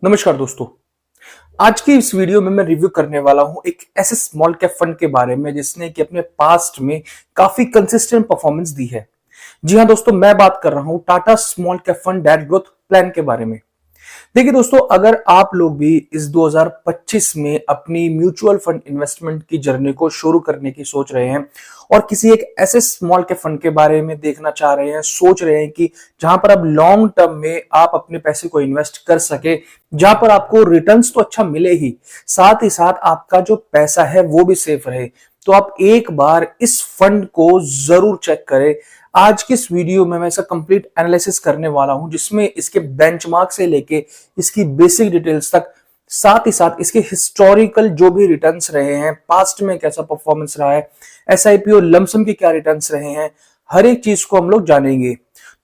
नमस्कार दोस्तों। आज की इस वीडियो में मैं रिव्यू करने वाला हूं एक ऐसे स्मॉल कैप फंड के बारे में जिसने कि अपने पास्ट में काफी कंसिस्टेंट परफॉर्मेंस दी है। जी हां दोस्तों, मैं बात कर रहा हूं Tata small cap fund direct growth plan के बारे में। देखिए दोस्तों, अगर आप लोग भी इस 2025 में अपनी म्यूचुअल फंड इन्वेस्टमेंट की जर्नी को शुरू करने की सोच रहे हैं और किसी एक ऐसे स्मॉल कैप फंड के बारे में देखना चाह रहे हैं, सोच रहे हैं कि जहां पर आप लॉन्ग टर्म में आप अपने पैसे को इन्वेस्ट कर सके, जहां पर आपको रिटर्न्स तो अच्छा मिले ही साथ आपका जो पैसा है वो भी सेफ रहे, तो आप एक बार इस फंड को जरूर चेक करें। आज की इस वीडियो में मैं इसका कंप्लीट एनालिसिस करने वाला हूं, जिसमें इसके बेंचमार्क से लेके इसकी बेसिक डिटेल्स तक, साथ ही साथ इसके हिस्टोरिकल जो भी रिटर्न्स रहे हैं, पास्ट में कैसा परफॉर्मेंस रहा है, एसआईपी और लमसम के क्या रिटर्न्स रहे हैं, हर एक चीज को हम लोग जानेंगे।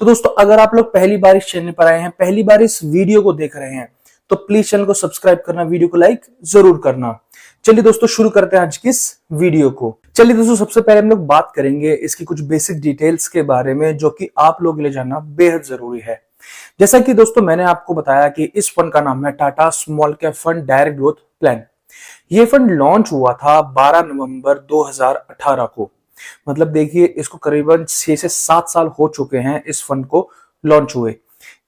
तो दोस्तों, अगर आप लोग पहली बार इस चैनल पर आए हैं, पहली बार इस वीडियो को देख रहे हैं, तो प्लीज चैनल को सब्सक्राइब करना, वीडियो को लाइक जरूर करना। चलिए दोस्तों, शुरू करते हैं आज की इस वीडियो को। चलिए दोस्तों, सबसे पहले हम लोग बात करेंगे इसकी कुछ बेसिक डिटेल्स के बारे में, जो कि आप लोगों के लिए जानना बेहद जरूरी है। जैसा कि दोस्तों मैंने आपको बताया कि इस फंड का नाम है Tata small cap fund direct growth plan. ये फंड लॉन्च हुआ था 12 नवंबर 2018 को। मतलब देखिए, इसको करीबन 6 से 7 साल हो चुके हैं इस फंड को लॉन्च हुए।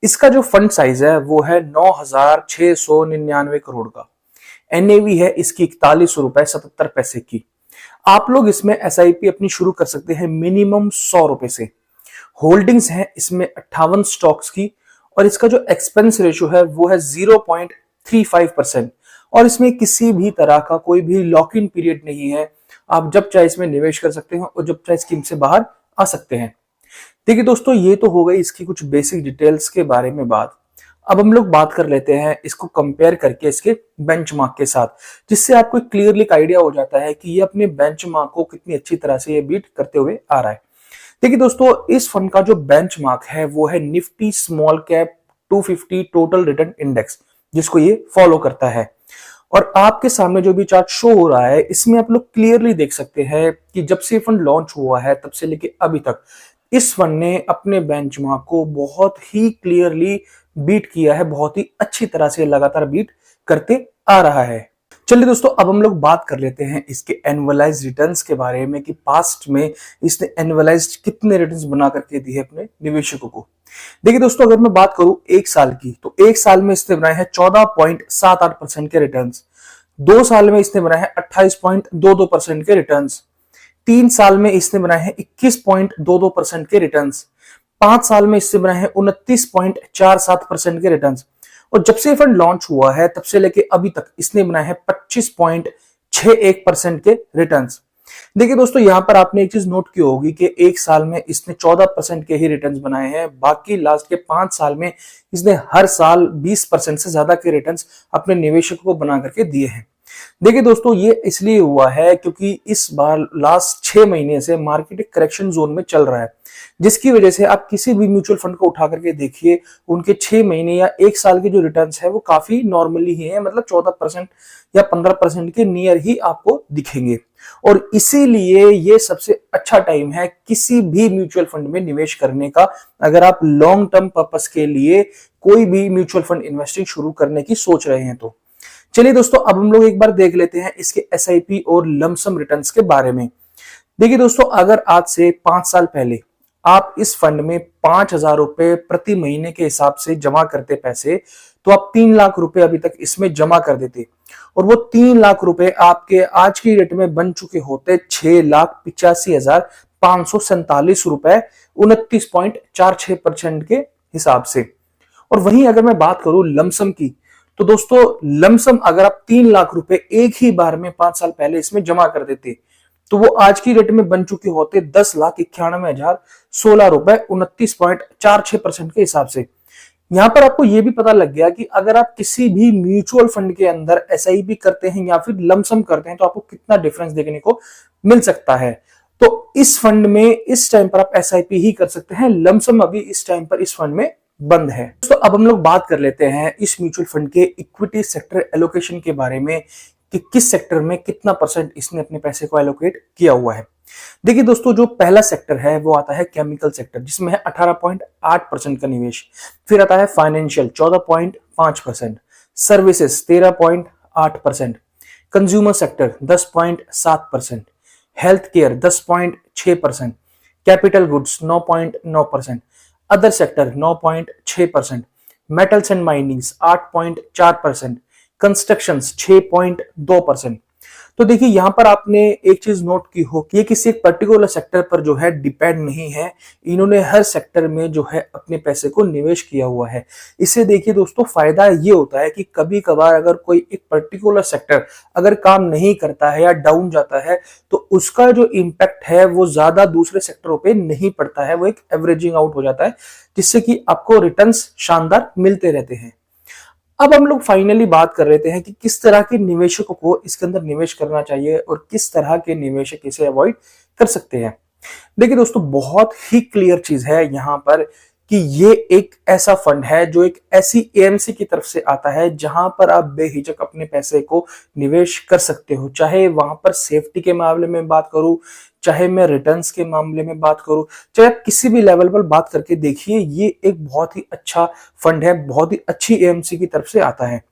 इसका जो फंड साइज है वो है 9,699 करोड़ का। एनएवी है इसकी 41 रुपए 77 पैसे की। आप लोग इसमें एसआईपी अपनी शुरू कर सकते हैं मिनिमम 100 रुपए से। होल्डिंग्स हैं इसमें 58 स्टॉक्स की, और इसका जो एक्सपेंस रेशियो है वो है 0.35%। और इसमें किसी भी तरह का कोई भी लॉक इन पीरियड नहीं है। आप जब चाहे इसमें निवेश कर सकते हैं और जब चाहे स्कीम से बाहर आ सकते हैं। देखिए दोस्तों, ये तो हो गई इसकी कुछ बेसिक डिटेल्स के बारे में बात। अब हम लोग बात कर लेते हैं इसको कंपेयर करके इसके बेंचमार्क के साथ, जिससे आपको क्लियरली एक आइडिया हो जाता है कि ये अपने बेंचमार्क को कितनी अच्छी तरह से ये बीट करते हुए आ रहा है। देखिए दोस्तों, इस फंड का जो बेंचमार्क है वो है Nifty small cap 250 total return index, जिसको ये फॉलो करता है। और आपके सामने जो भी चार्ट शो हो रहा है, इसमें आप लोग क्लियरली देख सकते हैं कि जब से फंड लॉन्च हुआ है तब से लेके अभी तक इस फंड ने अपने बेंचमार्क को बहुत ही क्लियरली बीट किया है, बहुत ही अच्छी तरह से लगातार बीट करते आ रहा है। चलिए दोस्तों, अब हम लोग बात कर लेते हैं इसके एनुअलाइज्ड रिटर्न्स के बारे में कि पास्ट में इसने एनुअलाइज्ड कितने रिटर्न्स बना करके दिए अपने निवेशकों को। देखिए दोस्तों, अगर मैं बात करूं एक साल की, तो एक साल में इसने बनाए हैं 14.78% के रिटर्न्स। 2 साल में इसने बनाए हैं 28.22% के रिटर्न्स। 3 साल में इसने बनाए हैं 21.22% के रिटर्न्स। 5 साल में इससे बनाए हैं 29.47% के रिटर्न्स। और जब से फंड लॉन्च हुआ है तब से लेके अभी तक इसने बनाए हैं 25.61% के रिटर्न्स। देखिए दोस्तों, यहां पर आपने एक चीज नोट की होगी कि एक साल में इसने 14% के ही रिटर्न्स बनाए हैं, बाकी लास्ट के 5 साल में इसने हर साल 20% से ज्यादा के रिटर्न्स अपने निवेशकों को बना करके दिए हैं। देखिए दोस्तों, ये इसलिए हुआ है क्योंकि इस बार लास्ट 6 महीने से मार्केट एक करेक्शन जोन में चल रहा है, जिसकी वजह से आप किसी भी म्यूचुअल फंड को उठा करके देखिए, उनके 6 महीने या 1 साल के जो रिटर्न्स है वो काफी नॉर्मली ही है, मतलब 14% या 15% के नियर ही आपको दिखेंगे। और इसीलिए ये सबसे अच्छा टाइम है किसी भी म्यूचुअल फंड में निवेश करने का, अगर आप लॉन्ग टर्म पर्पस के लिए कोई भी म्यूचुअल फंड इन्वेस्टिंग शुरू करने की सोच रहे हैं तो। चलिए दोस्तों, अब हम लोग एक बार देख लेते हैं इसके एसआईपी और लमसम रिटर्न्स के बारे में। देखिए दोस्तों, अगर आज से 5 साल पहले आप इस फंड में 5,000 रुपए प्रति महीने के हिसाब से जमा करते पैसे, तो आप 3 लाख रुपए अभी तक इसमें जमा कर देते, और वो 3 लाख रुपए आपके आज की डेट में बन चुके होते 6,85,547 रुपए 29.46% के हिसाब से। और वहीं अगर मैं बात करूं लमसम की, तो दोस्तों लमसम अगर आप 3 लाख रुपए एक ही बार में 5 साल पहले इसमें जमा कर देते, तो वो आज की डेट में बन चुके होते 10,91,016 रुपए 29.46% के हिसाब से। यहां पर आपको यह भी पता लग गया कि अगर आप किसी भी म्यूचुअल फंड के अंदर एसआईपी करते हैं या फिर लमसम करते हैं, तो आपको कितना डिफरेंस देखने को मिल सकता है। तो इस फंड में इस टाइम पर आप एसआईपी ही कर सकते हैं, लमसम अभी इस टाइम पर इस फंड में बंद है। तो अब हम लोग बात कर लेते हैं इस म्यूचुअल फंड के इक्विटी सेक्टर एलोकेशन के बारे में कि किस सेक्टर में कितना परसेंट इसने अपने पैसे को एलोकेट किया हुआ है। देखिए दोस्तों, जो पहला सेक्टर है वो आता है केमिकल सेक्टर, जिसमें है 18.8% का निवेश। फिर आता है financial 14.5%, services 13.8%, consumer sector 10.7%, health care 10.6%, capital goods 9.9%, other sector 9.6%, metals and minings 8.4%, constructions 6.2%। तो देखिए यहां पर आपने एक चीज नोट की हो कि ये किसी एक पर्टिकुलर सेक्टर पर जो है डिपेंड नहीं है, इन्होंने हर सेक्टर में जो है अपने पैसे को निवेश किया हुआ है। इससे देखिए दोस्तों फायदा ये होता है कि कभी कभार अगर कोई एक पर्टिकुलर सेक्टर अगर काम नहीं करता है या डाउन जाता है तो उसका जो इम्पैक्ट है वो ज्यादा दूसरे सेक्टरों पे नहीं पड़ता है, वो एक एवरेजिंग आउट हो जाता है, जिससे कि आपको रिटर्न्स शानदार मिलते रहते हैं। अब हम लोग फाइनली बात कर रहे हैं कि किस तरह के निवेशकों को इसके अंदर निवेश करना चाहिए और किस तरह के निवेशक इसे अवॉइड कर सकते हैं। देखिए दोस्तों बहुत ही क्लियर चीज है यहां पर कि ये एक ऐसा फंड है जो एक ऐसी एएमसी की तरफ से आता है जहां पर आप बेहिचक अपने पैसे को निवेश कर सकते हो, चाहे वहां पर सेफ्टी के मामले में बात करूं, चाहे मैं रिटर्न्स के मामले में बात करूं, चाहे आप किसी भी लेवल पर बात करके देखिए, ये एक बहुत ही अच्छा फंड है, बहुत ही अच्छी एएमसी की तरफ से आता है।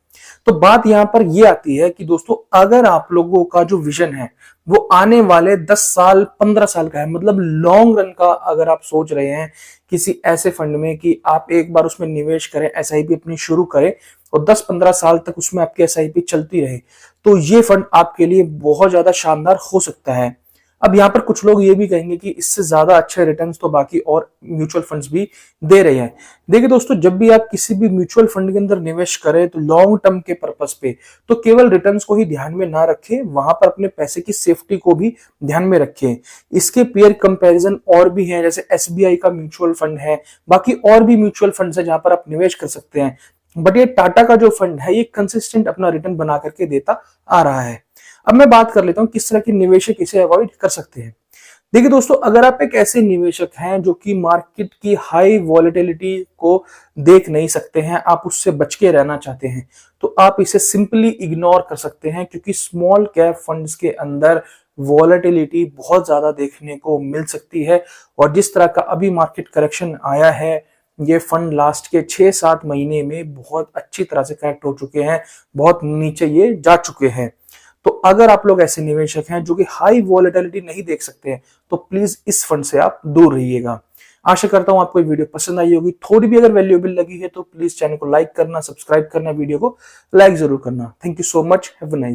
तो बात यहां पर ये आती है कि दोस्तों अगर आप लोगों का जो विजन है वो आने वाले 10 साल 15 साल का है, मतलब लॉन्ग रन का अगर आप सोच रहे हैं किसी ऐसे फंड में कि आप एक बार उसमें निवेश करें, एसआईपी अपनी शुरू करें और 10-15 साल तक उसमें आपकी एसआईपी चलती रहे, तो ये फंड आपके लिए बहुत ज्यादा शानदार हो सकता है। अब यहाँ पर कुछ लोग ये भी कहेंगे कि इससे ज्यादा अच्छे रिटर्न्स तो बाकी और म्यूचुअल फंड्स भी दे रहे हैं। देखिए दोस्तों जब भी आप किसी भी म्यूचुअल फंड के अंदर निवेश करें तो लॉन्ग टर्म के पर्पस पे तो केवल रिटर्न्स को ही ध्यान में ना रखें, वहां पर अपने पैसे की सेफ्टी को भी ध्यान में रखें। इसके पेयर कंपैरिजन और भी हैं, जैसे एसबीआई का म्यूचुअल फंड है, बाकी और भी म्यूचुअल फंड है जहां पर आप निवेश कर सकते हैं। बट ये टाटा का जो फंड है ये कंसिस्टेंट अपना रिटर्न बना करके देता आ रहा है। अब मैं बात कर लेता हूं किस तरह के निवेशक इसे अवॉइड कर सकते हैं। देखिए दोस्तों अगर आप एक ऐसे निवेशक हैं जो कि मार्केट की हाई वॉलेटिलिटी को देख नहीं सकते हैं, आप उससे बच के रहना चाहते हैं, तो आप इसे सिंपली इग्नोर कर सकते हैं, क्योंकि स्मॉल कैप फंड्स के अंदर वॉलेटिलिटी बहुत ज्यादा देखने को मिल सकती है। और जिस तरह का अभी मार्केट करेक्शन आया है, ये फंड लास्ट के 6-7 महीने में बहुत अच्छी तरह से करेक्ट हो चुके हैं, बहुत नीचे ये जा चुके हैं। तो अगर आप लोग ऐसे निवेशक हैं जो कि हाई वॉलेटिलिटी नहीं देख सकते हैं तो प्लीज इस फंड से आप दूर रहिएगा। आशा करता हूं आपको ये वीडियो पसंद आई होगी, थोड़ी भी अगर वैल्यूएबल लगी है तो प्लीज चैनल को लाइक करना, सब्सक्राइब करना, वीडियो को लाइक जरूर करना। Thank you so much, have a nice